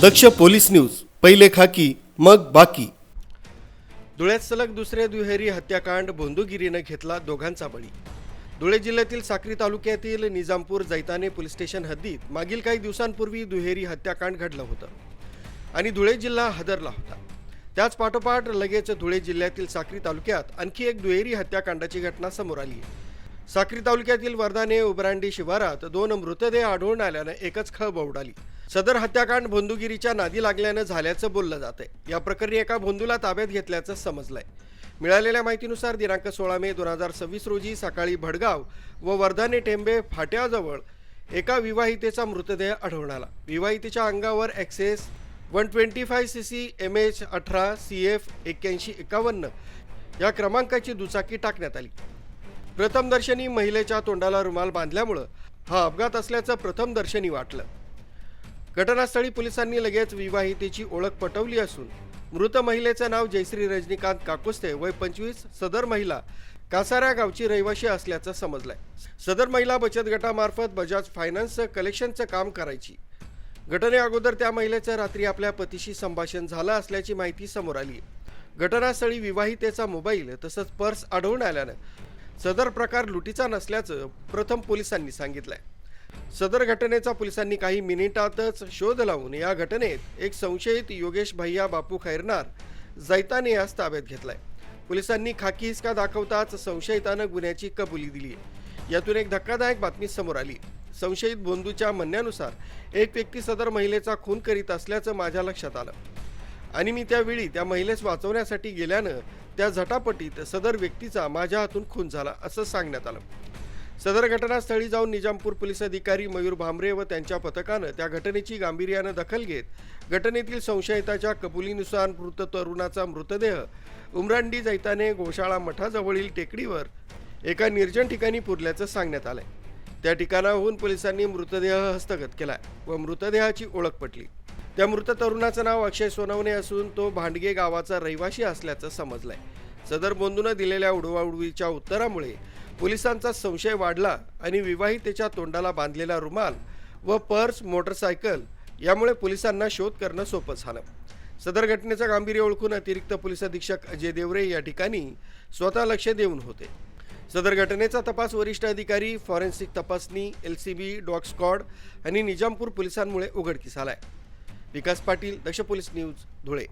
दक्ष police news, पहिले खाकी मग बाकी। धुळ्यात सलग दुसरे दुहेरी हत्याकांड, भोंदूगिरीने घेतला दोघांचा बळी। धुळे जिल्ह्यातील साक्री तालुक्यातील निजामपूर जैताने पोलीस स्टेशन हद्दीत मागील काही दिवसांपूर्वी दुहेरी हत्याकांड घडलं होतं आणि धुळे जिल्हा हादरला होता। त्याच पाठोपाठ लगेच धुळे जिल्ह्यातील साक्री तालुक्यात आणखी एक दुहेरी हत्याकांडाची घटना समोर आली आहे। साक्री तालुक्यातील वर्धाने उबरांडी शिवारात 2 मृतदेह आढळून आल्याने एकच खळबळ उडाली। सदर हत्याकांड भोंदूगिरीच्या नादी लागल्याने झाल्याचं बोललं जातंय। या प्रकरणी एका भोंदूला ताब्यात घेतल्याचं समजलंय। मिळालेल्या माहितीनुसार दिनांक 16 मे 2026 रोजी सकाळी भडगाव व वर्धाने टेंबे फाट्याजवळ एका विवाहितेचा मृतदेह आढळून आला। विवाहितेच्या अंगावर एक्सेस 125cc MH18 CF 8151 या क्रमांकाची दुचाकी टाकण्यात आली। प्रथमदर्शनी महिलेच्या तोंडाला रुमाल बांधल्यामुळे हा अपघात असल्याचं प्रथमदर्शनी वाटलं। घटनास्थळी पोलिसांनी लगेच विवाहितेची ओळख पटवली असून मृत महिलेचं नाव जयश्री रजनीकांत काकुस्ते, वय 25, सदर महिला कासारा गावची रहिवाशी असल्याचं समजलंय। सदर महिला बचत गटामार्फत बजाज फायनान्स कलेक्शनचं काम करायची। घटनेअगोदर त्या महिलेचं रात्री आपल्या पतीशी संभाषण झालं असल्याची माहिती समोर आली आहे। घटनास्थळी विवाहितेचा मोबाईल तसंच पर्स आढळून आल्यानं सदर प्रकार लुटीचा नसल्याचं प्रथम पोलिसांनी सांगितलंय। सदर घटनेचा पोलिसांनी काही मिनिटातच शोध लावून या घटनेत एक संशयित योगेश भैया बापू खैरनार जैताने यास ताब्यात घेतलाय। पोलिसांनी खाकी हिसका दाखवताच संशयितानं गुन्ह्याची कबुली दिली आहे। यातून एक धक्कादायक बातमी समोर आली। संशयित भोंदूच्या म्हणण्यानुसार एक व्यक्ती सदर महिलेचा खून करीत असल्याचं माझ्या लक्षात आलं आणि मी त्यावेळी त्या महिलेस वाचवण्यासाठी गेल्यानं त्या झटापटीत सदर व्यक्तीचा माझ्या हातून खून झाला असं सांगण्यात आलं। सदर घटनास्थळी जाऊन निजामपूर पोलीस अधिकारी मयूर भामरे व त्यांच्या पथकानं त्या घटनेची गांभीर्यानं दखल घेत घटनेतील संशयिताच्या कबुलीनुसार मृत तरुणाचा मृतदेह उमरांडी जैताने गोशाळा मठाजवळील टेकडीवर एका निर्जन ठिकाणी पुरल्याचं सांगण्यात आलंय। त्या ठिकाणाहून पोलिसांनी मृतदेह हस्तगत केलाय व मृतदेहाची ओळख पटली। त्या मृत तरुणाचं नाव अक्षय सोनवणे असून तो भांडगे गावाचा रहिवासी असल्याचं समजलंय। सदर भोंदूनं दिलेल्या उडवाउडवीच्या उत्तरामुळे पोलिसांचा संशय वाढला आणि विवाहितेच्या तोंडाला बांधलेला रुमाल व पर्स, मोटरसायकल यामुळे पोलिसांना शोध करणं सोपं झालं। सदर घटनेचं गांभीर्य ओळखून अतिरिक्त पोलीस अधीक्षक अजय देवरे या ठिकाणी स्वतः लक्ष देऊन होते। सदर घटनेचा तपास वरिष्ठ अधिकारी, फॉरेन्सिक तपासणी, LCB, डॉग स्क्वॉड आणि निजामपूर पोलिसांमुळे उघडकीस आलाय। विकास पाटील, दक्ष पोलीस न्यूज, धुळे।